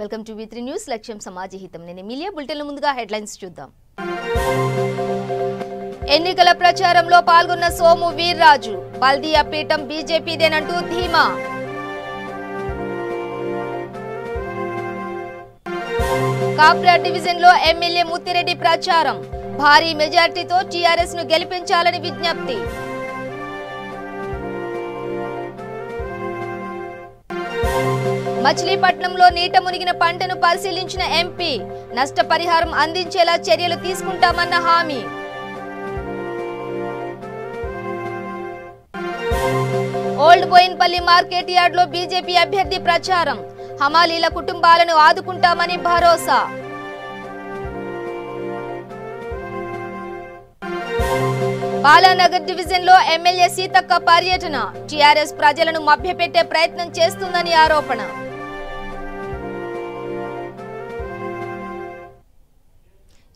Welcome to V3 news లక్ష్యం సమాజహితం. నేను మీలియా బులెటిన్ల ముందుగా హెడ్లైన్స్ చూద్దాం. ఎన్నికల ప్రచారంలో పాల్గొన్న సోము వీర్రాజు బల్దియా పీఠం బీజేపీదేనంటూ ధీమా. కాప్రా డివిజన్ లో ఎమ్మెల్యే ముత్తిరెడ్డి ప్రచారం భారీ మెజార్టీతో టీఆర్ఎస్ ను గెలిపించాలని విజ్ఞప్తి. మచిలీపట్నంలో నీట మునిగిన పంటను పరిశీలించిన ఎంపీ నష్టపరిహారం అందించేలా చర్యలు తీసుకుంటామన్న హామీ. ఓల్డ్ బోయిన్పల్లి మార్కెట్ యార్డ్ లో బీజేపీ అభ్యర్థి ప్రచారం హమాలీల కుటుంబాలను ఆదుకుంటామని భరోసా. బాలానగర్ డివిజన్ లో ఎమ్మెల్యే సీతక్క పర్యటన టీఆర్ఎస్ ప్రజలను మభ్యపెట్టే ప్రయత్నం చేస్తుందని ఆరోపణ.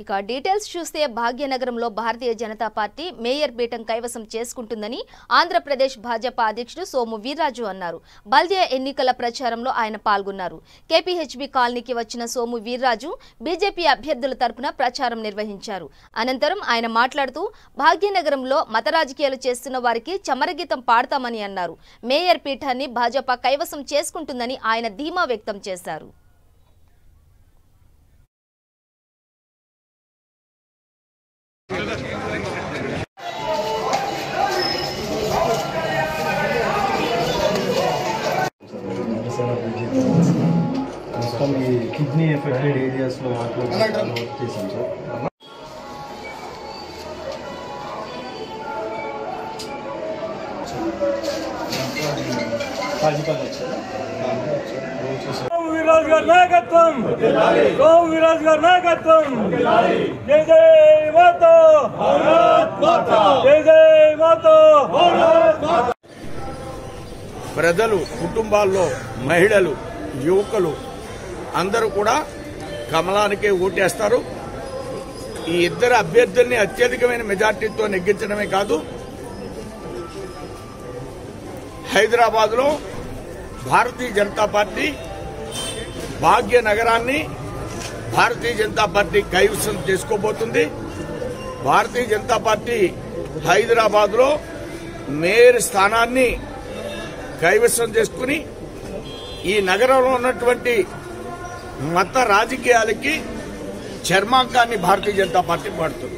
ఇక డీటెయిల్స్ చూస్తే భాగ్యనగరంలో భారతీయ జనతా పార్టీ మేయర్ పీఠం కైవసం చేసుకుంటుందని ఆంధ్రప్రదేశ్ భాజపా అధ్యక్షుడు సోము వీర్రాజు అన్నారు. బల్దియా ఎన్నికల ప్రచారంలో ఆయన పాల్గొన్నారు. కేపీహెచ్బీ కాలనీకి వచ్చిన సోము వీర్రాజు బీజేపీ అభ్యర్థుల తరపున ప్రచారం నిర్వహించారు. అనంతరం ఆయన మాట్లాడుతూ భాగ్యనగరంలో మత రాజకీయాలు చేస్తున్న వారికి చమరగీతం పాడతామని అన్నారు. మేయర్ పీఠాన్ని భాజపా కైవసం చేసుకుంటుందని ఆయన ధీమా వ్యక్తం చేశారు. మొత్తం ఈ కిడ్నీ ఎఫెక్టెడ్ ఏరియాస్లో మాత్రం వర్క్ చేశాం సార్. విరాజ్ గారి నాయకత్వం, సోము విరాజ్ గారి నాయకత్వం. జై జై మాతా, జై జై మాతా. ప్రజలు, కుటుంబాల్లో మహిళలు, యువకులు అందరూ కూడా కమలానికే ఓటేస్తారు. ఈ ఇద్దరు అభ్యర్థుల్ని అత్యధికమైన మెజార్టీతో నెగ్గించడమే కాదు, హైదరాబాద్లో భారతీయ జనతా పార్టీ భాగ్యనగరాన్ని భారతీయ జనతా పార్టీ కైవసం చేసుకోబోతుంది. భారతీయ జనతా పార్టీ హైదరాబాద్లో మేయర్ స్థానాన్ని కైవసం చేసుకుని ఈ నగరంలో ఉన్నటువంటి మత రాజకీయాలకి చర్మాంకాన్ని భారతీయ జనతా పార్టీ పడుతుంది.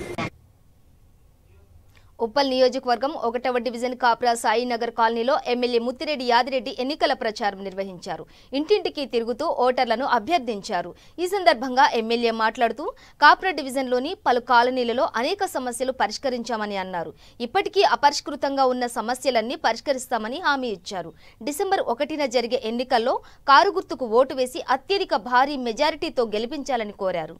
ఉప్పల్ నియోజకవర్గం 1వ డివిజన్ కాప్రా సాయినగర్ కాలనీలో ఎమ్మెల్యే ముత్తిరెడ్డి యాదిరెడ్డి ఎన్నికల ప్రచారం నిర్వహించారు. ఇంటింటికి తిరుగుతూ ఓటర్లను అభ్యర్థించారు. ఈ సందర్భంగా ఎమ్మెల్యే మాట్లాడుతూ కాప్రా డివిజన్లోని పలు కాలనీలలో అనేక సమస్యలు పరిష్కరించామని అన్నారు. ఇప్పటికీ అపరిష్కృతంగా ఉన్న సమస్యలన్నీ పరిష్కరిస్తామని హామీ ఇచ్చారు. డిసెంబర్ 1న జరిగే ఎన్నికల్లో కారు గుర్తుకు ఓటు వేసి అత్యధిక భారీ మెజారిటీతో గెలిపించాలని కోరారు.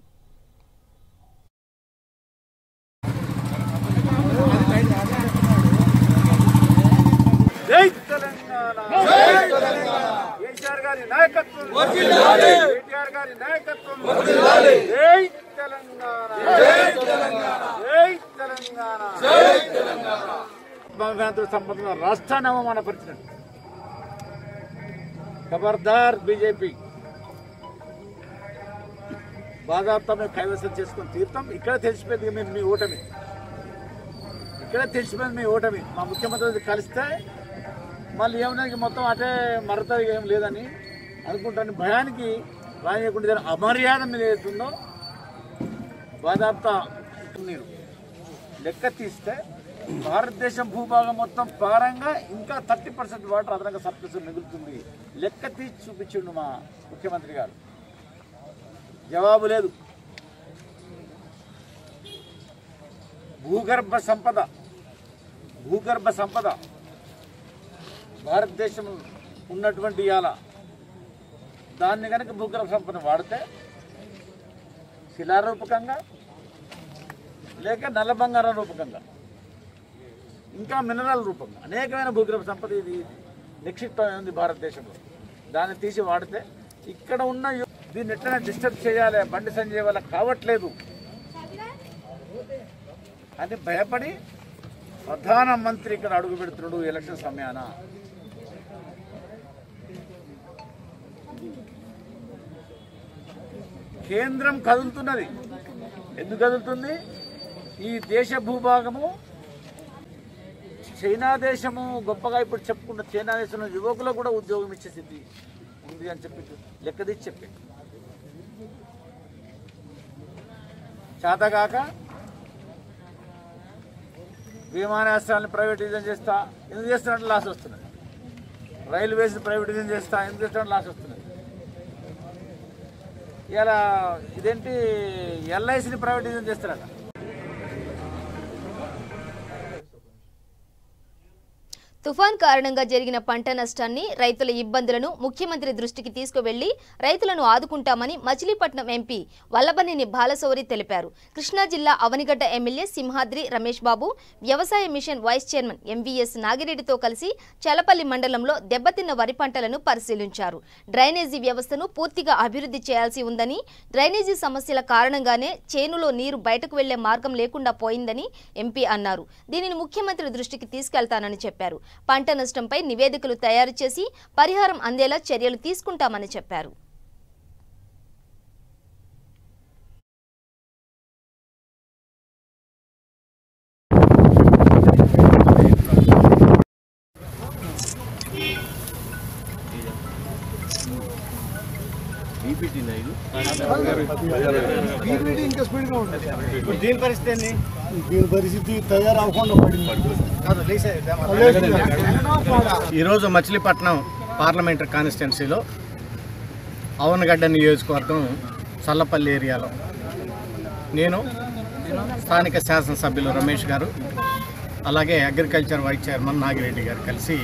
జై తెలంగాణ, జై తెలంగాణ. కేసీఆర్ గారి నాయకత్వం వర్ధిల్లాలి, కేటీఆర్ గారి నాయకత్వం వర్ధిల్లాలి. జై తెలంగాణ, జై తెలంగాణ, జై తెలంగాణ, జై తెలంగాణ. సంబంధించిన రాష్ట్రాన్ని అవమానపరిచినట్టు ఖబర్దార్ బీజేపీ. బాధాప్తమే కైవసం చేసుకుని తీర్థం. ఇక్కడ తెలిసిపోయింది మేము మీ ఓటమి, ఇక్కడ తెలిసిపోయింది మీ ఓటమి. మా ముఖ్యమంత్రి కలిస్తే మళ్ళీ ఏమన్నా మొత్తం అటే మరతది ఏం లేదని అనుకుంటాను భయానికి రాయకుండా అమర్యాద మీద ఏదైతుందో బాధాప్త మీరు లెక్క తీస్తే భారతదేశం భూభాగం మొత్తం పారంగా ఇంకా 30% వాటర్ అదనంగా సర్ప్లస్ మిగులుతుంది. లెక్క తీసి చూపించిండు మా ముఖ్యమంత్రి గారు. జవాబు లేదు. భూగర్భ సంపద భారతదేశం ఉన్నటువంటి ఇవాళ దాన్ని కనుక భూగర్భ సంపద వాడితే శిలారూపకంగా లేక నల్ల బంగారం రూపకంగా ఇంకా మినరల్ రూపంగా అనేకమైన భూగర్భ సంపద ఇది నిక్షిప్తమై ఉంది భారతదేశంలో. దాన్ని తీసి వాడితే ఇక్కడ ఉన్న దీన్ని ఎట్లయినా డిస్టర్బ్ చేయాలి, బండి సంజయ్ వల్ల కావట్లేదు అని భయపడి ప్రధానమంత్రి ఇక్కడ అడుగు పెడుతున్నాడు ఎలక్షన్ సమయాన. కేంద్రం కదులుతున్నది. ఎందుకు కదులుతుంది? ఈ దేశ భూభాగము చైనా దేశము గొప్పగా ఇప్పుడు చెప్పుకున్న చైనా దేశంలో యువకులకు కూడా ఉద్యోగం ఇచ్చే స్థితి ఉంది అని చెప్పి లెక్కదీసి చెప్పి చేతగాక విమానాశ్రయాలను ప్రైవేటైజేషన్ చేస్తా ఎందుకు చేస్తున్నట్టు లాస్ వస్తున్నది. రైల్వేస్ ప్రైవేటైజేషన్ చేస్తా ఎందుకు చేస్తున్నట్టు లాస్ వస్తున్నది. ఇలా ఇదేంటి ఎల్ఐసిని ప్రైవేటైజేషన్ చేస్తారట. తుఫాన్ కారణంగా జరిగిన పంట నష్టాన్ని, రైతుల ఇబ్బందులను ముఖ్యమంత్రి దృష్టికి తీసుకువెళ్లి రైతులను ఆదుకుంటామని మచిలీపట్నం ఎంపీ వల్లభనేని బాలశౌరి తెలిపారు. కృష్ణా జిల్లా అవనిగడ్డ ఎమ్మెల్యే సింహాద్రి రమేష్ బాబు, వ్యవసాయ మిషన్ వైస్ చైర్మన్ ఎంవీఎస్ నాగిరెడ్డితో కలిసి చలపల్లి మండలంలో దెబ్బతిన్న వరి పంటలను పరిశీలించారు. డ్రైనేజీ వ్యవస్థను పూర్తిగా అభివృద్ధి చేయాల్సి ఉందని, డ్రైనేజీ సమస్యల కారణంగానే చేనులో నీరు బయటకు వెళ్లే మార్గం లేకుండా పోయిందని ఎంపీ అన్నారు. దీనిని ముఖ్యమంత్రి దృష్టికి తీసుకెళ్తానని చెప్పారు. పంట నష్టంపై నివేదికలు తయారు చేసి పరిహారం అందేలా చర్యలు తీసుకుంటామని చెప్పారు. దీని పరిస్థితి ఈరోజు మచిలీపట్నం పార్లమెంటరీ కాన్స్టిట్యున్సీలో అవనగడ్డ నియోజకవర్గం చల్లపల్లి ఏరియాలో నేను స్థానిక శాసనసభ్యులు రమేష్ గారు, అలాగే అగ్రికల్చర్ వైస్ చైర్మన్ నాగిరెడ్డి గారు కలిసి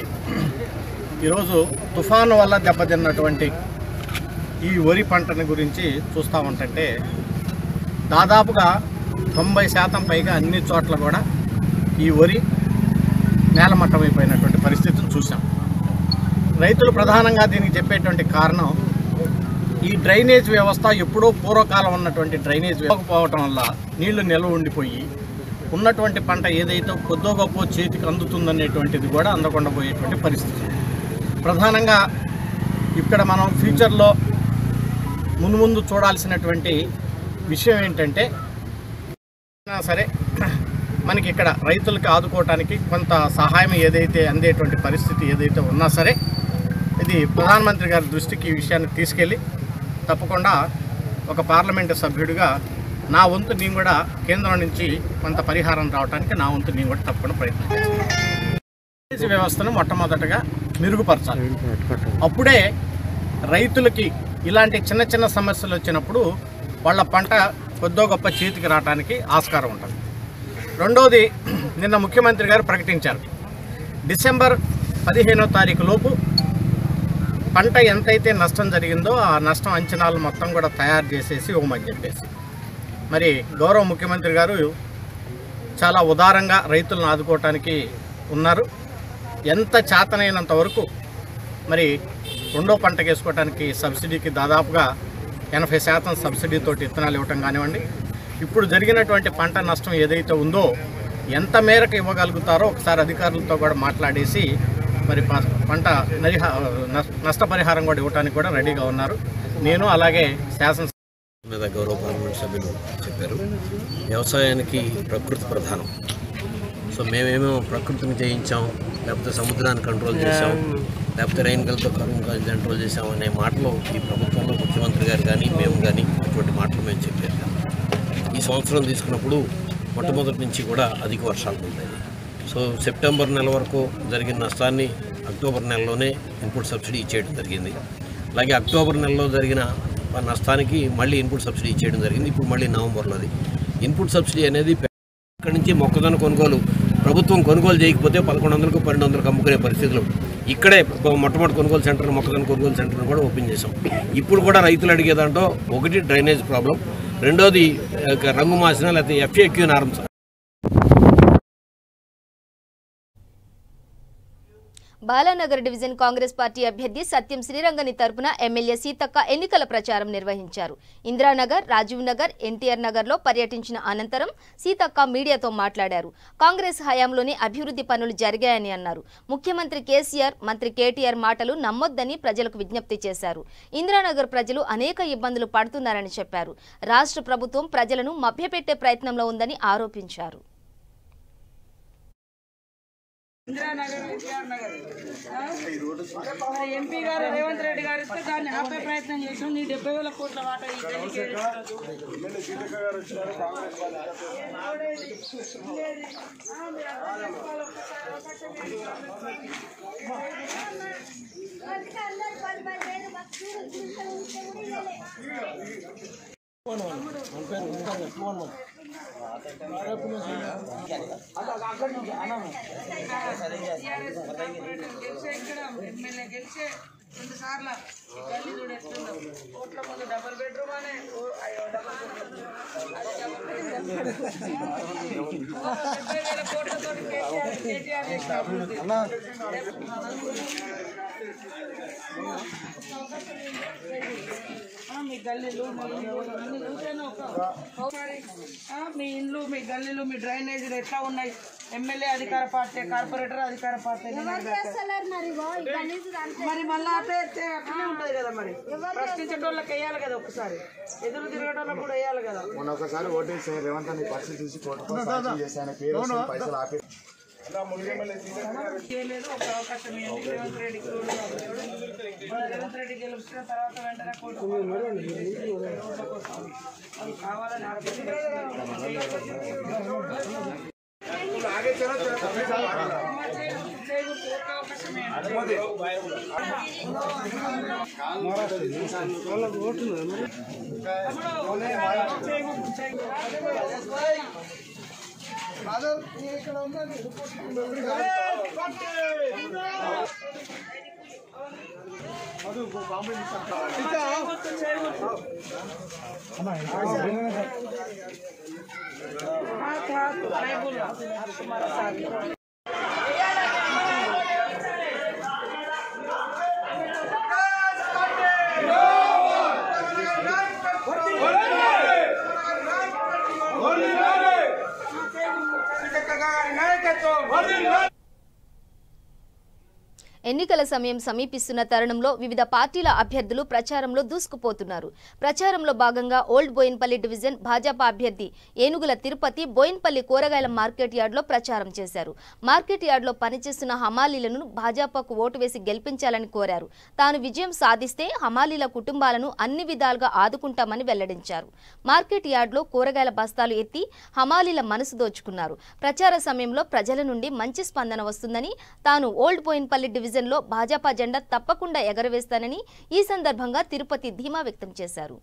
ఈరోజు తుఫాను వల్ల దెబ్బతిన్నటువంటి ఈ వరి పంటని గురించి చూస్తూ ఉంటుంటే దాదాపుగా 90% పైగా అన్ని చోట్ల కూడా ఈ వరి నేలమట్టమైపోయినటువంటి పరిస్థితిని చూసాం. రైతులు ప్రధానంగా దీనికి చెప్పేటువంటి కారణం ఈ డ్రైనేజ్ వ్యవస్థ ఎప్పుడో పూర్వకాలం ఉన్నటువంటి డ్రైనేజ్ పోవటం వల్ల నీళ్లు నిల్వ ఉండిపోయి ఉన్నటువంటి పంట ఏదైతే కొద్దో గొప్ప చేతికి అందుతుందనేటువంటిది కూడా అందకుండా పోయేటువంటి పరిస్థితి. ప్రధానంగా ఇక్కడ మనం ఫ్యూచర్లో మున్ముందు చూడాల్సినటువంటి విషయం ఏంటంటే సరే మనకి ఇక్కడ రైతులకు ఆదుకోవటానికి కొంత సహాయం ఏదైతే అందేటువంటి పరిస్థితి ఏదైతే ఉన్నా సరే ఇది ప్రధానమంత్రి గారి దృష్టికి ఈ విషయాన్ని తీసుకెళ్ళి తప్పకుండా ఒక పార్లమెంటు సభ్యుడిగా నా వంతు నేను కూడా కేంద్రం నుంచి కొంత పరిహారం రావడానికి నా వంతు నేను కూడా తప్పకుండా ప్రయత్నం చేస్తాను. వ్యవస్థను మొట్టమొదటగా మెరుగుపరచాలి. అప్పుడే రైతులకి ఇలాంటి చిన్న చిన్న సమస్యలు వచ్చినప్పుడు వాళ్ళ పంట కొద్దో గొప్ప చేతికి రావడానికి ఆస్కారం ఉంటుంది. రెండవది, నిన్న ముఖ్యమంత్రి గారు ప్రకటించారు డిసెంబర్ 15వ తారీఖు లోపు పంట ఎంతైతే నష్టం జరిగిందో ఆ నష్టం అంచనాలు మొత్తం కూడా తయారు చేసేసి ఇవ్వమని చెప్పేసి. మరి గౌరవ ముఖ్యమంత్రి గారు చాలా ఉదారంగా రైతులను ఆదుకోవటానికి ఉన్నారు. ఎంత చేతనైనంత వరకు మరి రెండో పంటకు వేసుకోవడానికి సబ్సిడీకి దాదాపుగా 80% సబ్సిడీతోటి విత్తనాలు ఇవ్వటం కానివ్వండి, ఇప్పుడు జరిగినటువంటి పంట నష్టం ఏదైతే ఉందో ఎంత మేరకు ఇవ్వగలుగుతారో ఒకసారి అధికారులతో కూడా మాట్లాడేసి మరి పంట నష్టపరిహారం కూడా ఇవ్వడానికి కూడా రెడీగా ఉన్నారు. నేను అలాగే శాసనసభ మీద గౌరవ పార్లమెంట్ సభ్యులు చెప్పారు, వ్యవసాయానికి ప్రకృతి ప్రధానం. సో మేమేమో ప్రకృతిని జయించాం, లేకపోతే సముద్రాన్ని కంట్రోల్ చేసాం, లేకపోతే రైన్గల్తో కరువు కంట్రోల్ చేసాం అనే మాటలు ఈ ప్రభుత్వంలో ముఖ్యమంత్రి గారు కానీ మేము కానీ అటువంటి మాటలు మేము చెప్పారు. ఈ సంవత్సరం తీసుకున్నప్పుడు మొట్టమొదటి నుంచి కూడా అధిక వర్షాలు ఉంటాయి. సో సెప్టెంబర్ నెల వరకు జరిగిన నష్టాన్ని అక్టోబర్ నెలలోనే ఇన్పుట్ సబ్సిడీ ఇచ్చేయడం జరిగింది. అలాగే అక్టోబర్ నెలలో జరిగిన నష్టానికి మళ్ళీ ఇన్పుట్ సబ్సిడీ ఇచ్చేయడం జరిగింది. ఇప్పుడు మళ్ళీ నవంబర్లో అది ఇన్పుట్ సబ్సిడీ అనేది ఇక్కడి నుంచి మొక్కజొన్న కొనుగోలు ప్రభుత్వం కొనుగోలు చేయకపోతే 1100కు 1200కు అమ్ముకునే పరిస్థితులు ఇక్కడే మొట్టమొదటి కొనుగోలు సెంటర్ మొక్కజొన్న కొనుగోలు సెంటర్ని కూడా ఓపెన్ చేసాం. ఇప్పుడు కూడా రైతులు అడిగేదాంట్లో ఒకటి డ్రైనేజ్ ప్రాబ్లం, రెండోది రంగు మాసిన లేకపోతే FAQ norms. Balanagar division Congress party అభ్యర్థి సత్యం శ్రీరంగని తరపున ఎమ్మెల్యే సీతక్క ఎన్నికల ప్రచారం నిర్వహించారు. ఇందిరానగర్, రాజీవ్ నగర్, ఎన్టీఆర్ నగర్లో పర్యటించిన అనంతరం సీతక్క మీడియాతో మాట్లాడారు. కాంగ్రెస్ హయాంలోనే అభివృద్ధి పనులు జరిగాయని అన్నారు. ముఖ్యమంత్రి కేసీఆర్, మంత్రి కేటీఆర్ మాటలు నమ్మొద్దని ప్రజలకు విజ్ఞప్తి చేశారు. ఇందిరానగర్ ప్రజలు అనేక ఇబ్బందులు పడుతున్నారని చెప్పారు. రాష్ట్ర ప్రభుత్వం ప్రజలను మభ్యపెట్టే ప్రయత్నంలో ఉందని ఆరోపించారు. ఇందిరానగర్, ఎన్టీఆర్ నగర్ ఎంపీ గారు రేవంత్ రెడ్డి గారు ఇస్తే దాన్ని ఆపే ప్రయత్నం చేసాం. నీ 70,000 కోట్ల వాటా ఎమ్మెల్యే గెలిచే 2 సార్లు గల్లీ చూడు ఎట్లుందో. కోట్ల ముందు డబుల్ బెడ్రూమ్ అనే 70,000 కోట్లతో కేటీఆర్ చేసిన అభివృద్ధి. మీ గల్లీలు, మీ ఇండ్లు, మీ గల్లీలు, మీ డ్రైనేజీలు ఎట్లా ఉన్నాయి? ఎమ్మెల్యే అధికార పార్టీ, కార్పొరేటర్ అధికార పార్టీ. మరి మళ్ళీ అట్లనే ఉంటుంది కదా. మరి ప్రశ్నించేటోళ్ళకి వేయాలి కదా, ఒకసారి ఎదురు తిరగటోళ్ళకి కూడా వేయాలి కదా. ఒకసారి ఓటేసి రేవంత్ అని పరిస్థితి చూసి పైసలు ఆపి చేయలేదు. ఒక అవకాశం ఇవ్వండి రేవంత్ రెడ్డికి. రేవంత్ రెడ్డి గెలిచిన తర్వాత వెంటనే కావాలని ఎన్నికల సమయం సమీపిస్తున్న తరుణంలో వివిధ పార్టీల అభ్యర్థులు ప్రచారంలో దూసుకుపోతున్నారు. ప్రచారంలో భాగంగా ఓల్డ్ బోయిన్పల్లి డివిజన్ భాజపా అభ్యర్థి ఏనుగుల తిరుపతి బోయిన్పల్లి కూరగాయల మార్కెట్ యార్డ్లో ప్రచారం చేశారు. మార్కెట్ యార్డ్లో పనిచేస్తున్న హమాలీలను భాజపాకు ఓటు వేసి గెలిపించాలని కోరారు. తాను విజయం సాధిస్తే హమాలీల కుటుంబాలను అన్ని విధాలుగా ఆదుకుంటామని వెల్లడించారు. మార్కెట్ యార్డ్లో కూరగాయల బస్తాలు ఎత్తి హమాలీల మనసు దోచుకున్నారు. ప్రచార సమయంలో ప్రజల నుండి మంచి స్పందన వస్తుందని, తాను ఓల్డ్ బోయిన్పల్లి డివిజన్ లో భాజపా జెండా తప్పకుండా ఎగరవేస్తానని ఈ సందర్భంగా తిరుపతి ధీమా వ్యక్తం చేశారు.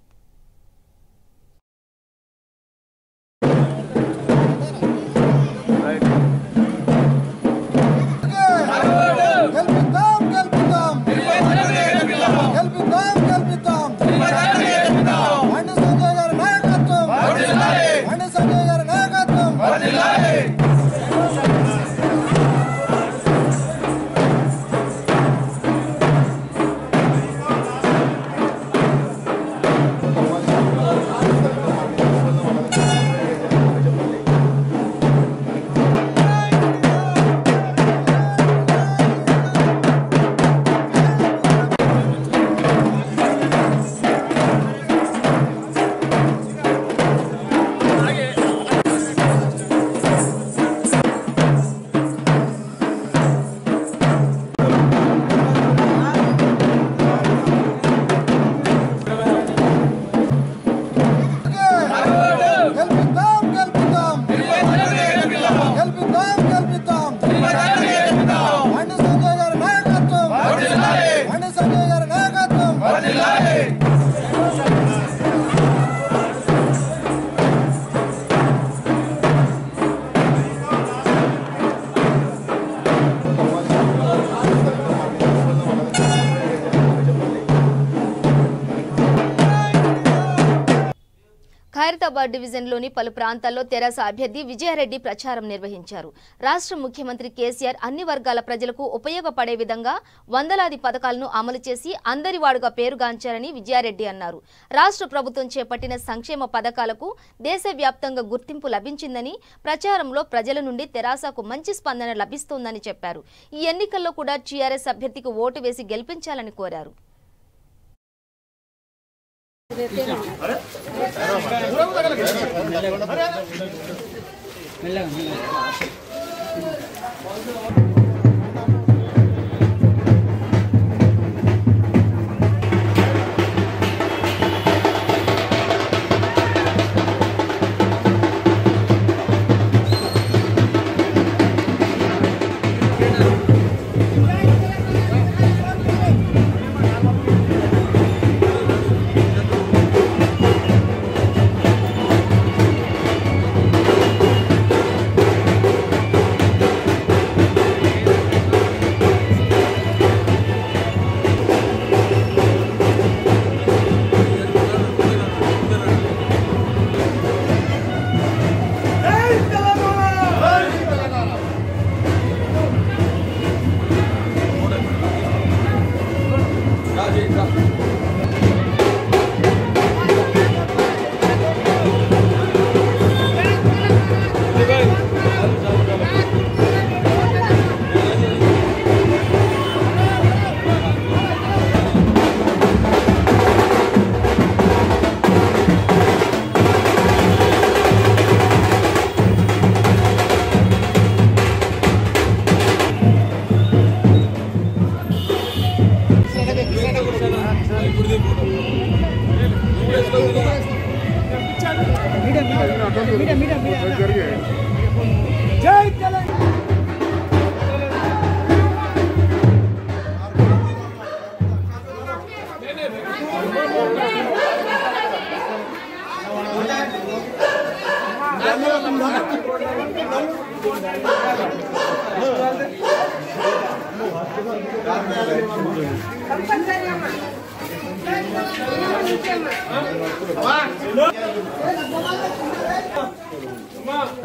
ఖైరతాబాద్ డివిజన్లోని పలు ప్రాంతాల్లో తెరాస అభ్యర్థి విజయారెడ్డి ప్రచారం నిర్వహించారు. రాష్ట్ర ముఖ్యమంత్రి కేసీఆర్ అన్ని వర్గాల ప్రజలకు ఉపయోగపడే విధంగా వందలాది పథకాలను అమలు చేసి అందరివాడుగా పేరుగాంచారని విజయారెడ్డి అన్నారు. రాష్ట్ర ప్రభుత్వం చేపట్టిన సంక్షేమ పథకాలకు దేశవ్యాప్తంగా గుర్తింపు లభించిందని, ప్రచారంలో ప్రజల నుండి తెరాసకు మంచి స్పందన లభిస్తోందని చెప్పారు. ఈ ఎన్నికల్లో కూడా టీఆర్ఎస్ అభ్యర్థికి ఓటు వేసి గెలిపించాలని కోరారు.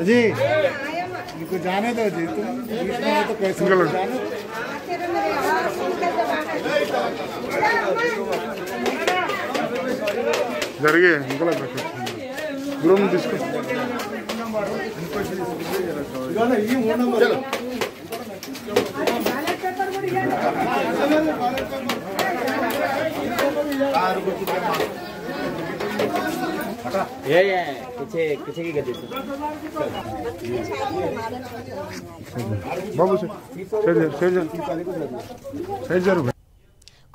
जी इनको जाने दो जी, तुम तो कैसे जाने జరిగే ఇంకా రూమ్ తీసుకో पीछे की गति बाबू सही जरूर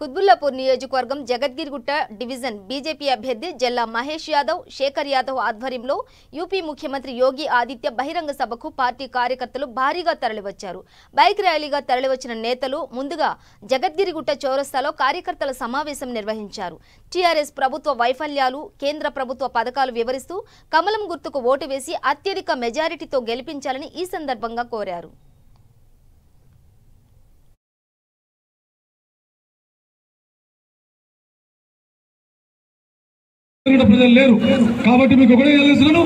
కుత్బుల్లాపూర్ నియోజకవర్గం జగద్గిరిగుట్ట డివిజన్ బీజేపీ అభ్యర్థి జల్లా మహేష్ యాదవ్, శేఖర్ యాదవ్ ఆధ్వర్యంలో యూపీ ముఖ్యమంత్రి యోగి ఆదిత్య బహిరంగ సభకు పార్టీ కార్యకర్తలు భారీగా తరలివచ్చారు. బైక్ ర్యాలీగా తరలివచ్చిన నేతలు ముందుగా జగద్గిరిగుట్ట చౌరస్తాలో కార్యకర్తల సమావేశం నిర్వహించారు. టీఆర్ఎస్ ప్రభుత్వ వైఫల్యాలు, కేంద్ర ప్రభుత్వ పథకాలు వివరిస్తూ కమలం గుర్తుకు ఓటు వేసి అత్యధిక మెజారిటీతో గెలిపించాలని ఈ సందర్భంగా కోరారు. ప్రజలు లేరు కాబట్టి మీకు ఒకటే తెలుస్తున్నాను,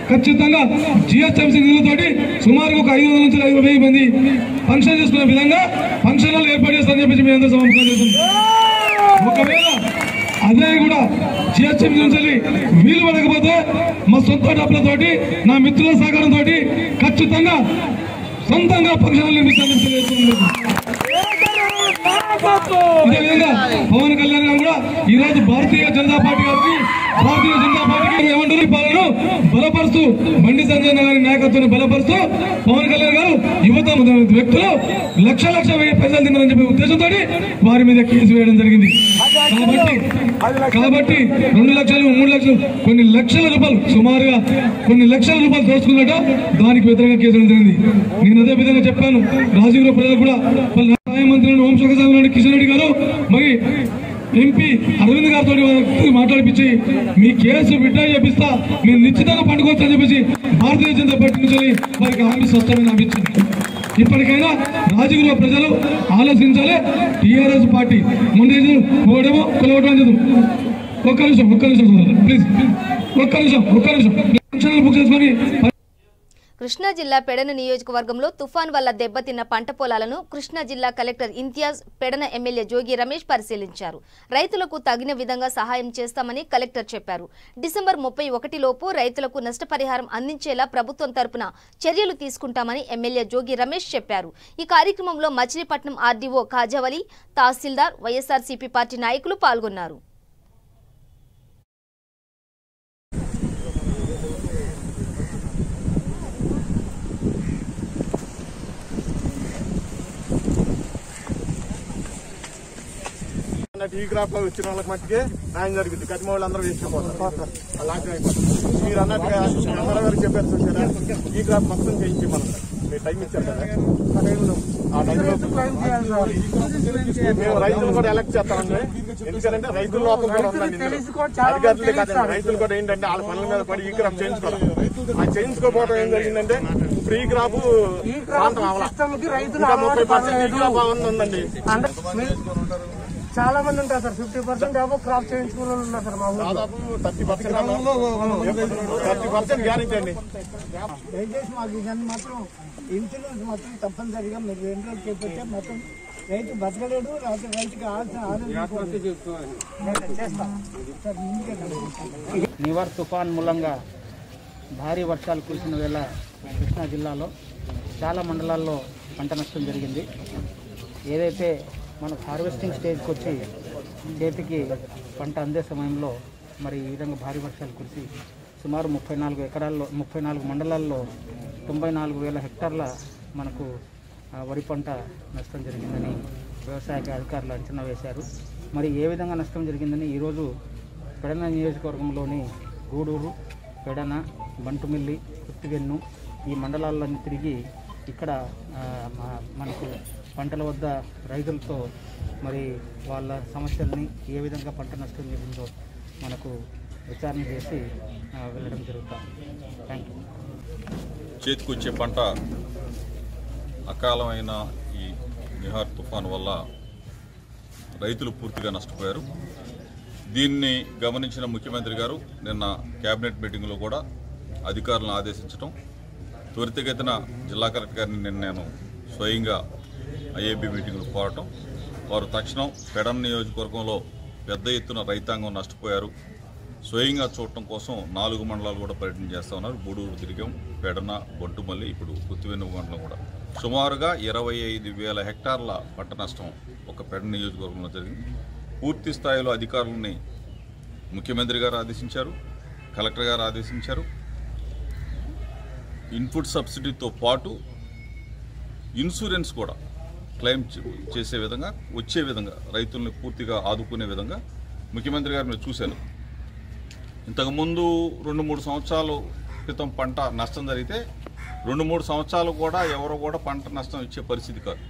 ఖచ్చితంగా జిఎస్ఎంసీ నిధులతోటి సుమారుగా ఒక 500 నుంచి 1000 మంది ఫంక్షన్ చేసుకునే విధంగా ఫంక్షన్ హాల్ ఏర్పాటు చేస్తారని చెప్పేసి మీ అందరూ సమర్పణ చేస్తున్నాం. ఒకవేళ అదే కూడా జిఎస్ఎంసీ నుంచి వీలు పడకపోతే మా సొంత డబ్బులతోటి, నా మిత్రుల సహకారంతో ఖచ్చితంగా సొంతంగా ఫంక్షన్ హాల్ నిర్మిస్తామని తెలియజేస్తున్నాం. ఇదే విధంగా పవన్ కళ్యాణ్ గారు కూడా ఈ రోజు భారతీయ జనతా పార్టీకి ఏమంటారు, పాలన బలపరుస్తూ బండి సంజయ్ గారి నాయకత్వాన్ని బలపరుస్తూ పవన్ కళ్యాణ్ గారు యువత వ్యక్తులు లక్ష పైసలు తిన్నారని చెప్పే ఉద్దేశంతో వారి మీద కేసు వేయడం జరిగింది. కాబట్టి 2 లక్షలు 3 లక్షలు కొన్ని లక్షల రూపాయలు, సుమారుగా కొన్ని లక్షల రూపాయలు దోచుకున్నట దానికి వ్యతిరేకంగా కేసు వేయడం జరిగింది. నేను అదే విధంగా చెప్పాను, రాజకీయ ప్రజలు కూడా న్యాయమంత్రి హోంశాఖ సభ్యులు కిషన్ రెడ్డి గారు, మరి ఎంపీ అరవింద్ గారితో మాట్లాడిపించి మీ కేసు విడ్డా చేపిస్తా, మీరు నిశ్చితంగా పండుకోవచ్చు అని చెప్పేసి భారతీయ జనతా పార్టీ నుంచి వారికి హామీ స్పష్టమైన హామీచ్చింది. ఇప్పటికైనా రాజకీయ ప్రజలు ఆలోచించాలి. టీఆర్ఎస్ పార్టీ ముందు ఓడేమో కొలవటం చదువు. ఒక్క నిమిషం ప్లీజ్. ఒక్క నిమిషం బుక్ చేసుకొని కృష్ణా జిల్లా పెడన నియోజకవర్గంలో తుఫాన్ వల్ల దెబ్బతిన్న పంట పొలాలను కృష్ణా జిల్లా కలెక్టర్ ఇంతియాజ్, పెడన ఎమ్మెల్యే జోగి రమేష్ పరిశీలించారు. రైతులకు తగిన విధంగా సహాయం చేస్తామని కలెక్టర్ చెప్పారు. డిసెంబర్ 31 లోపు రైతులకు నష్టపరిహారం అందించేలా ప్రభుత్వం తరపున చర్యలు తీసుకుంటామని ఎమ్మెల్యే జోగి రమేష్ చెప్పారు. ఈ కార్యక్రమంలో మచిలీపట్నం ఆర్డీఓ కాజావలి, తహసీల్దార్, వైఎస్ఆర్సీపీ పార్టీ నాయకులు పాల్గొన్నారు. ఈ క్రాప్ లో వచ్చిన వాళ్ళకి మట్టికే న్యాయం జరిగింది. కట్టిన వాళ్ళు అందరూ వేసుకుపోతారు, అలాంటి మీరు అన్నట్టుగా అందరూ గారికి చెప్పారు చూసారా, ఈ క్రాప్ మొత్తం చేయించి మనం మీరు టైం ఇచ్చారు కదా, ఆ టైంలో మేము రైతులు కూడా ఎలక్ట్ చేస్తామండి. ఎందుకంటే రైతుల లోపల కూడా ఉందండి, అధికారులే కాదండి, రైతులు కూడా ఏంటంటే వాళ్ళ పనుల మీద పడి ఈ క్రాప్ చేయించుకోవాలి. ఆ చేయించుకోకపోవడం ఏం జరిగిందంటే ఇప్పుడు ఈ క్రాప్ ప్రాంతం అవ్వాలి, ఇంకా 30% ఈ క్రాప్ ఉందండి. చాలా మంది ఉంటారు సార్, 50% ఏమో క్రాప్ చేయించుకున్న వాళ్ళు ఉన్నారు సార్. మా దాదాపు 30% గ్యారెంటీ అండి. దయచేసి మాకు ఇవన్నీ మాత్రం ఇన్సూరెన్స్ మాత్రం తప్పనిసరిగా మీరు 2 రోజులు చేపిస్తే మొత్తం రైతు బతకలేడు, రైతుకి చేస్తాం. నివార్ తుఫాన్ మూలంగా భారీ వర్షాలు కురిసిన వేళ కృష్ణా జిల్లాలో చాలా మండలాల్లో పంట నష్టం జరిగింది. ఏదైతే మనకు హార్వెస్టింగ్ స్టేజ్కి వచ్చి చేతికి పంట అందే సమయంలో మరి ఈ విధంగా భారీ వర్షాలు కురిసి సుమారు 34 మండలాల్లో 94,000 హెక్టార్ల మనకు వరి పంట నష్టం జరిగిందని వ్యవసాయ అధికారులు అంచనా వేశారు. మరి ఏ విధంగా నష్టం జరిగిందని ఈరోజు పెడన నియోజకవర్గంలోని గూడూరు, పెడన, బంటుమిల్లి, కుత్తివెన్ను ఈ మండలాలన్నీ తిరిగి ఇక్కడ మనకు పంటల వద్ద రైతులతో మరి వాళ్ళ సమస్యల్ని ఏ విధంగా పంట నష్టం జరిగిందో మనకు విచారణ చేసి వెళ్ళడం జరుగుతుంది. Thank you. చేతికొచ్చే పంట అకాలమైన ఈ నిహార్ తుఫాను వల్ల రైతులు పూర్తిగా నష్టపోయారు. దీన్ని గమనించిన ముఖ్యమంత్రి గారు నిన్న కేబినెట్ మీటింగ్లో కూడా అధికారులను ఆదేశించడం, త్వరితగతిన జిల్లా కలెక్టర్ గారిని నిన్న నేను స్వయంగా ఐఏబీ మీటింగ్లు కోరటం, వారు తక్షణం పెడన నియోజకవర్గంలో పెద్ద ఎత్తున రైతాంగం నష్టపోయారు, స్వయంగా చూడటం కోసం 4 మండలాలు కూడా పర్యటన చేస్తూ ఉన్నారు. గూడూరు తిరిగాం, పెడన, బొంటుమల్లి, ఇప్పుడు కుత్తివెన్ను మండలం కూడా సుమారుగా 25,000 హెక్టార్ల పంట నష్టం ఒక పెడన నియోజకవర్గంలో జరిగింది. పూర్తి స్థాయిలో అధికారులని ముఖ్యమంత్రి గారు ఆదేశించారు, కలెక్టర్ గారు ఆదేశించారు. ఇన్పుట్ సబ్సిడీతో పాటు ఇన్సూరెన్స్ కూడా క్లెయిమ్ చేసే విధంగా, వచ్చే విధంగా, రైతుల్ని పూర్తిగా ఆదుకునే విధంగా ముఖ్యమంత్రి గారు మీరు చూశారు. ఇంతకుముందు 2-3 సంవత్సరాల క్రితం పంట నష్టం జరిగితే 2-3 సంవత్సరాలు కూడా ఎవరో కూడా పంట నష్టం ఇచ్చే పరిస్థితి కాదు.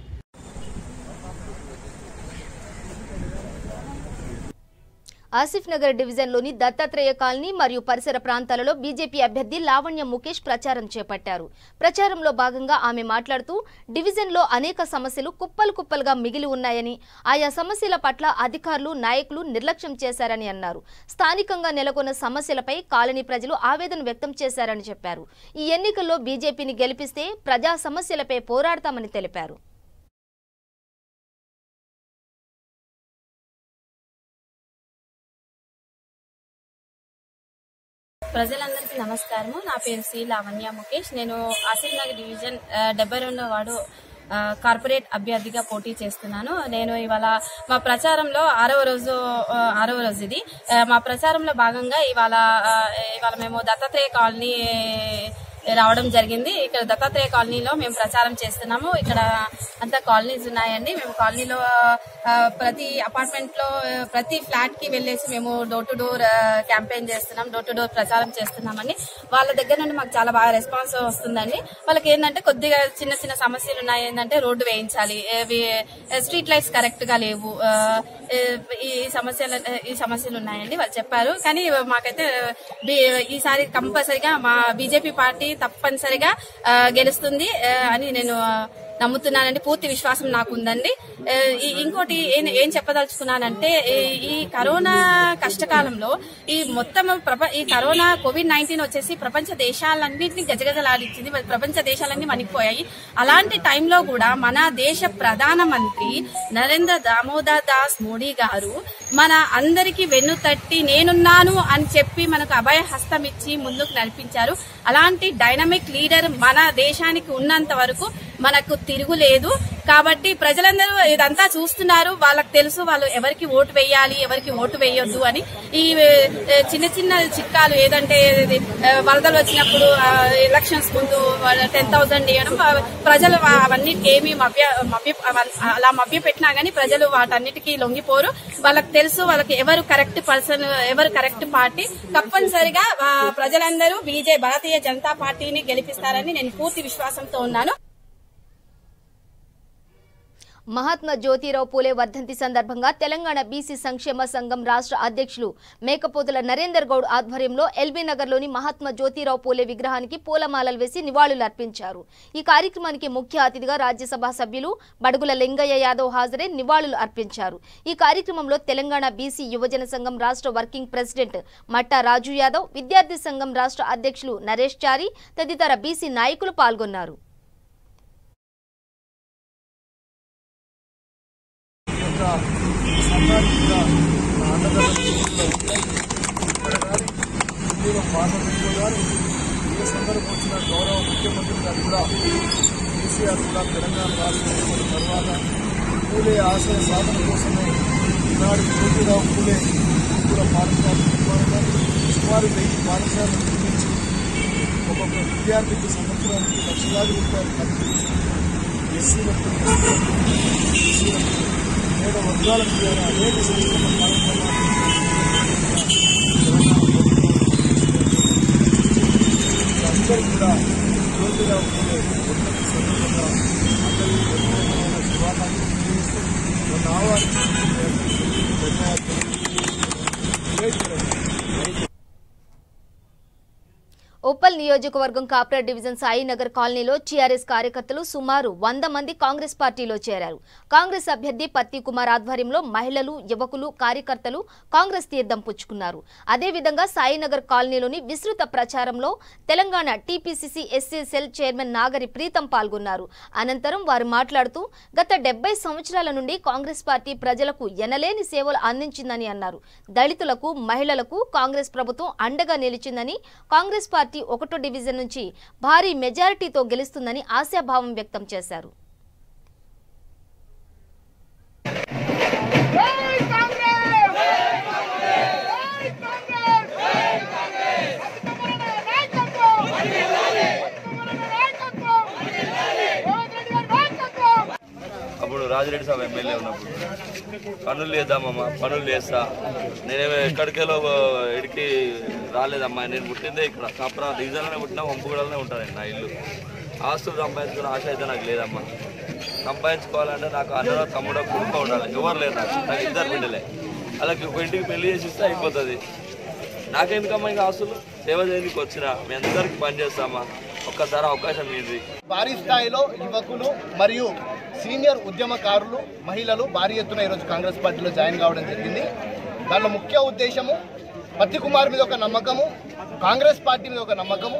ఆసిఫ్ నగర్ డివిజన్లోని దత్తాత్రేయ కాలనీ మరియు పరిసర ప్రాంతాలలో బీజేపీ అభ్యర్థి లావణ్య ముఖేష్ ప్రచారం చేపట్టారు. ప్రచారంలో భాగంగా ఆమె మాట్లాడుతూ డివిజన్లో అనేక సమస్యలు కుప్పలుగా మిగిలి ఉన్నాయని, ఆయా సమస్యల పట్ల అధికారులు, నాయకులు నిర్లక్ష్యం చేశారని అన్నారు. స్థానికంగా నెలకొన్న సమస్యలపై కాలనీ ప్రజలు ఆవేదన వ్యక్తం చేశారని చెప్పారు. ఈ ఎన్నికల్లో బీజేపీని గెలిపిస్తే ప్రజా సమస్యలపై పోరాడతామని తెలిపారు. ప్రజలందరికీ నమస్కారము. నా పేరు శ్రీ లావణ్య ముఖేష్. నేను ఆసిఫ్ నగర్ డివిజన్ 72వ వార్డు కార్పొరేట్ అభ్యర్థిగా పోటీ చేస్తున్నాను. నేను ఇవాళ మా ప్రచారంలో 6వ రోజు ఇది. మా ప్రచారంలో భాగంగా ఇవాళ మేము దత్తాత్రేయ కాలనీ రావడం జరిగింది. ఇక్కడ దత్తాత్రేయ కాలనీలో మేము ప్రచారం చేస్తున్నాము. ఇక్కడ అంతా కాలనీస్ ఉన్నాయండి. మేము కాలనీలో ప్రతి అపార్ట్మెంట్ లో ప్రతి ఫ్లాట్ కి వెళ్లేసి మేము డోర్ టు డోర్ క్యాంపెయిన్ చేస్తున్నాం, డోర్ టు డోర్ ప్రచారం చేస్తున్నామని. వాళ్ళ దగ్గర నుండి మాకు చాలా బాగా రెస్పాన్స్ వస్తుందండి. వాళ్ళకి ఏంటంటే కొద్దిగా చిన్న సమస్యలు ఉన్నాయి. ఏంటంటే రోడ్డు వేయించాలి, స్ట్రీట్ లైట్స్ కరెక్ట్ గా లేవు, ఈ సమస్యలు ఉన్నాయండి వాళ్ళు చెప్పారు. కానీ మాకైతే ఈసారి కంపల్సరిగా మా బీజేపీ పార్టీ తప్పనిసరిగా గెలుస్తుంది అని నేను నమ్ముతున్నానండి. పూర్తి విశ్వాసం నాకు ఉందండి. ఇంకోటి ఏం చెప్పదలుచుకున్నానంటే ఈ కరోనా కష్టకాలంలో ఈ మొత్తం ఈ కరోనా COVID-19 వచ్చేసి ప్రపంచ దేశాలన్నింటినీ గజగజలాడించింది. ప్రపంచ దేశాలన్నీ వణికిపోయాయి. అలాంటి టైంలో కూడా మన దేశ ప్రధానమంత్రి నరేంద్ర దామోదర్ దాస్ మోడీ గారు మన అందరికీ వెన్నుతట్టి నేనున్నాను అని చెప్పి మనకు అభయ హస్తం ఇచ్చి ముందుకు నడిపించారు. అలాంటి డైనమిక్ లీడర్ మన దేశానికి ఉన్నంత వరకు మనకు తిరుగులేదు. కాబట్టి ప్రజలందరూ ఇదంతా చూస్తున్నారు. వాళ్ళకి తెలుసు వాళ్ళు ఎవరికి ఓటు వేయాలి, ఎవరికి ఓటు వేయొద్దు అని. ఈ చిన్న చిన్న చిట్కాలు ఏదంటే వరదలు వచ్చినప్పుడు ఎలక్షన్స్ ముందు 10,000 ఇవ్వడం, ప్రజలు అవన్నిటికి ఏమి అలా మభ్య పెట్టినా గానీ ప్రజలు వాటన్నిటికీ లొంగిపోరు. వాళ్ళకి తెలుసు వాళ్ళకి ఎవరు కరెక్ట్ పర్సన్, ఎవరు కరెక్ట్ పార్టీ. తప్పనిసరిగా ప్రజలందరూ భారతీయ జనతా పార్టీని గెలిపిస్తారని నేను పూర్తి విశ్వాసంతో ఉన్నాను. మహాత్మా జ్యోతిరావు పూలే వర్ధంతి సందర్భంగా తెలంగాణ బీసీ సంక్షేమ సంఘం రాష్ట్ర అధ్యక్షులు మేకపోతుల నరేందర్ గౌడ్ ఆధ్వర్యంలో ఎల్బీ నగర్లోని మహాత్మా జ్యోతిరావు పూలే విగ్రహానికి పూలమాలలు వేసి నివాళులు అర్పించారు. ఈ కార్యక్రమానికి ముఖ్య అతిథిగా రాజ్యసభ సభ్యులు బడుగుల లింగయ్య యాదవ్ హాజరై నివాళులు అర్పించారు. ఈ కార్యక్రమంలో తెలంగాణ బీసీ యువజన సంఘం రాష్ట్ర వర్కింగ్ ప్రెసిడెంట్ మట్టా రాజు యాదవ్, విద్యార్థి సంఘం రాష్ట్ర అధ్యక్షులు నరేష్ చారి తదితర బీసీ నాయకులు పాల్గొన్నారు. ఏ సందర్భం వచ్చిన గౌరవ ముఖ్యమంత్రి గారు కూడా కేసీఆర్ కూడా తెలంగాణ రాష్ట్రం తర్వాత పూలే ఆశయ సాధన కోసమే ఈనాడు జ్యోతిరావు పూలే కూడా పాఠశాల సుమారు 1000 పాఠశాలను నిర్మించి ఒక్కొక్క విద్యార్థికి సంవత్సరానికి లక్షలాది రూపాయలు ఖర్చు చేసి ఎస్సీలకు పేద వర్గాల ద్వారా అనేక సంక్షేమ కార్యక్రమాలు అందరూ కూడా జ్యోతిరావు పూలే వర్ధంతి సందర్భంగా అందరికీ ప్రత్యేకమైన శుభాకాంక్షలు తెలియజేస్తూ నన్ను ఆహ్వానించి ఉప్పల్ నియోజకవర్గం కాప్రా డివిజన్ సాయినగర్ కాలనీలో టీఆర్ఎస్ కార్యకర్తలు సుమారు 100 మంది కాంగ్రెస్ పార్టీలో చేరారు. కాంగ్రెస్ అభ్యర్థి పత్తి కుమార్ ఆధ్వర్యంలో మహిళలు, యువకులు, కార్యకర్తలు కాంగ్రెస్ తీర్థం పుచ్చుకున్నారు. అదేవిధంగా సాయినగర్ కాలనీలోని విస్తృత ప్రచారంలో Telangana TPCC SC cell chairman Nagari Preetham పాల్గొన్నారు. అనంతరం వారు మాట్లాడుతూ గత 70 సంవత్సరాల నుండి కాంగ్రెస్ పార్టీ ప్రజలకు ఎనలేని సేవలు అందించిందని అన్నారు. దళితులకు, మహిళలకు కాంగ్రెస్ ప్రభుత్వం అండగా నిలిచిందని, కాంగ్రెస్ పార్టీ 1వ డివిజన్ నుంచి భారీ మెజారిటీతో గెలుస్తుందని ఆశాభావం వ్యక్తం చేశారు. అప్పుడు రాజిరెడ్డి సాబ్ ఎమ్మెల్యే ఉన్నప్పుడు పనులు చేద్దామమ్మా, పనులు చేస్తా, నేనేమో ఎక్కడికెళ్ళో ఇడికి రాలేదమ్మా, నేను పుట్టిందే ఇక్కడ కాప్రా డివిజన్లోనే పుట్టినా, వంపుగూడలోనే ఉంటానండి నా ఇల్లు. ఆస్తులు సంపాదించుకునే ఆశ అయితే నాకు లేదమ్మా. సంపాదించుకోవాలంటే నాకు అన్నో తమ్ముడో కుటుంబ ఉండాలి, ఎవరు లేరు నాకు 2 బిడ్డలే. అలాగే ఒక ఇంటికి పెళ్లి చేసి ఇస్తే అయిపోతుంది. నాకెందుకమ్మా ఇంకా ఆస్తులు? సేవ చేయడానికి వచ్చినా మీ అందరికీ పనిచేస్తామా, ఒక్కసారి అవకాశం ఇది. భారీ స్థాయిలో యువకులు మరియు సీనియర్ ఉద్యమకారులు, మహిళలు భారీ ఎత్తున ఈరోజు కాంగ్రెస్ పార్టీలో జాయిన్ కావడం జరిగింది. దానిలో ముఖ్య ఉద్దేశము పత్తి కుమార్ మీద ఒక నమ్మకము, కాంగ్రెస్ పార్టీ మీద ఒక నమ్మకము,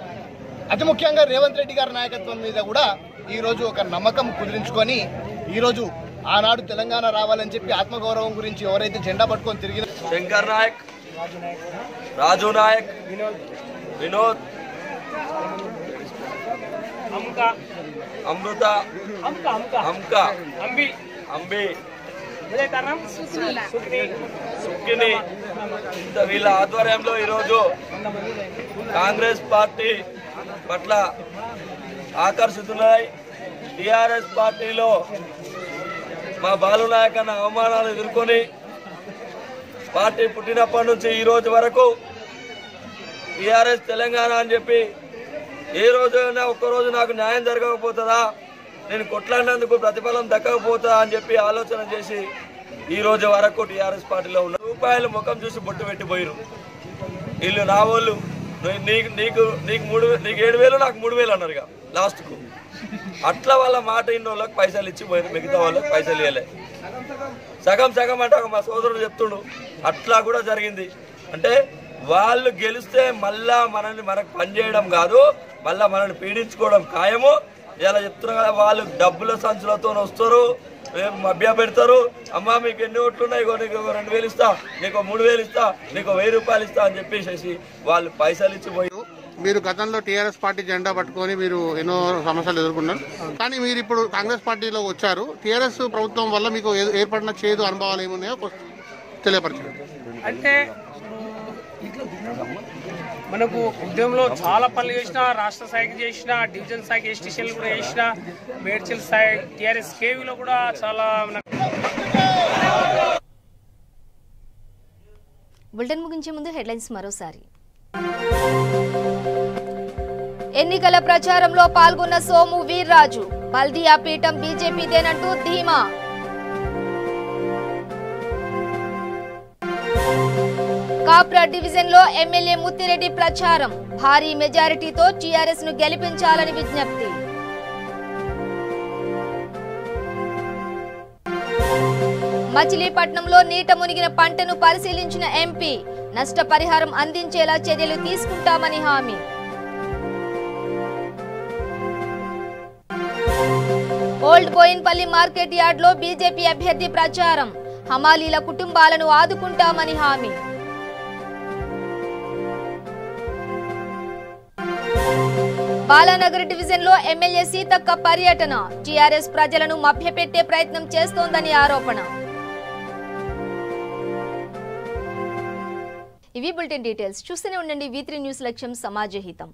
అతి ముఖ్యంగా రేవంత్ రెడ్డి గారి నాయకత్వం మీద కూడా ఈరోజు ఒక నమ్మకం కుదిరించుకొని ఈరోజు ఆనాడు తెలంగాణ రావాలని చెప్పి ఆత్మగౌరవం గురించి ఎవరైతే జెండా పట్టుకొని తిరిగిన శంకర్ నాయక్, రాజు నాయక్, వినోద్, అమృత, అంబి, సుక్కిని, వీళ్ళ ఆధ్వర్యంలో ఈరోజు కాంగ్రెస్ పార్టీ పట్ల ఆకర్షితున్నాయి. టీఆర్ఎస్ పార్టీలో మా బాలునాయక్ అన్న అవమానాలు ఎదుర్కొని పార్టీ పుట్టినప్పటి నుంచి ఈ రోజు వరకు టీఆర్ఎస్ తెలంగాణ అని చెప్పి ఏ రోజైనా ఒక్కరోజు నాకు న్యాయం జరగకపోతుందా, నేను కొట్లాడినందుకు ప్రతిఫలం దక్కకపోతుందా అని చెప్పి ఆలోచన చేసి ఈ రోజు వరకు టీఆర్ఎస్ పార్టీలో ఉన్న రూపాయలు ముఖం చూసి బొట్టు పెట్టిపోయారు. వీళ్ళు నా వాళ్ళు, నీకు 7,000 నాకు 3,000 అన్నారు లాస్ట్కు. అట్లా వాళ్ళ మాట ఇన్న వాళ్ళకి పైసలు ఇచ్చి పోయిన మిగతా వాళ్ళకి పైసలు ఇవ్వలే. సగం సగం అంటే మా సోదరుడు చెప్తుండు అట్లా కూడా జరిగింది. అంటే వాళ్ళు గెలిస్తే మళ్ళా మనకు పనిచేయడం కాదు, మళ్ళా మనల్ని పీడించుకోవడం ఖాయము. ఇలా చెప్తున్నా కదా, వాళ్ళు డబ్బుల సంచులతో వస్తారు, మభ్య పెడతారు. అమ్మ మీకు ఎన్ని ఓట్లు ఉన్నాయి, నీకు 2000 ఇస్తా, నీకు 3000 ఇస్తా, నీకు 1000 రూపాయలు ఇస్తా అని చెప్పేసి వాళ్ళు పైసలు ఇచ్చి పోయి. మీరు గతంలో టీఆర్ఎస్ పార్టీ జెండా పట్టుకొని మీరు ఎన్నో సమస్యలు ఎదుర్కొన్నారు. కానీ మీరు ఇప్పుడు కాంగ్రెస్ పార్టీలో వచ్చారు. టీఆర్ఎస్ ప్రభుత్వం వల్ల మీకు ఏర్పడిన చేదు అనుభవాలు ఏమున్నాయో తెలియపరచండి. అంటే మనకు ఉద్యమంలో చాలా పనులు చేసిన, రాష్ట్ర స్థాయికి చేసిన, డివిజన్ స్థాయికి ఎస్టీసీలు కూడా చేసిన, మేడ్చల్ స్థాయి టీఆర్ఎస్ కేవీలో కూడా చాలా. బులెటిన్ ముగించే ముందు హెడ్లైన్స్ మరోసారి. ఎన్నికల ప్రచారంలో పాల్గొన్న సోము వీర్రాజు, బల్దియా పీఠం బీజేపీదేనంటూ ధీమా. కాప్రా డివిజన్ లో ఎమ్మెల్యే ముత్తిరెడ్డి ప్రచారం, భారీ మెజారిటీతో టీఆర్ఎస్ ను గెలిపించాలని విజ్ఞప్తి. మచిలీపట్నంలో నీట మునిగిన పంటను పరిశీలించిన ఎంపీ, నష్టపరిహారం అందించేలా చర్యలు తీసుకుంటామని హామీ. ఓల్డ్ బోయిన్పల్లి మార్కెట్ యార్డ్ లో బీజేపీ అభ్యర్థి ప్రచారం, హమాలీల కుటుంబాలను ఆదుకుంటామని హామీ. బాలానగర్ డివిజన్ లో ఎమ్మెల్యే సీతక్క పర్యటన, టీఆర్ఎస్ ప్రజలను మభ్యపెట్టే ప్రయత్నం చేస్తోందని ఆరోపణ. ఇవి బులెటిన్ డీటెయిల్స్. చూస్తూనే ఉండండి V3 న్యూస్, లక్ష్యం సమాజ హితం.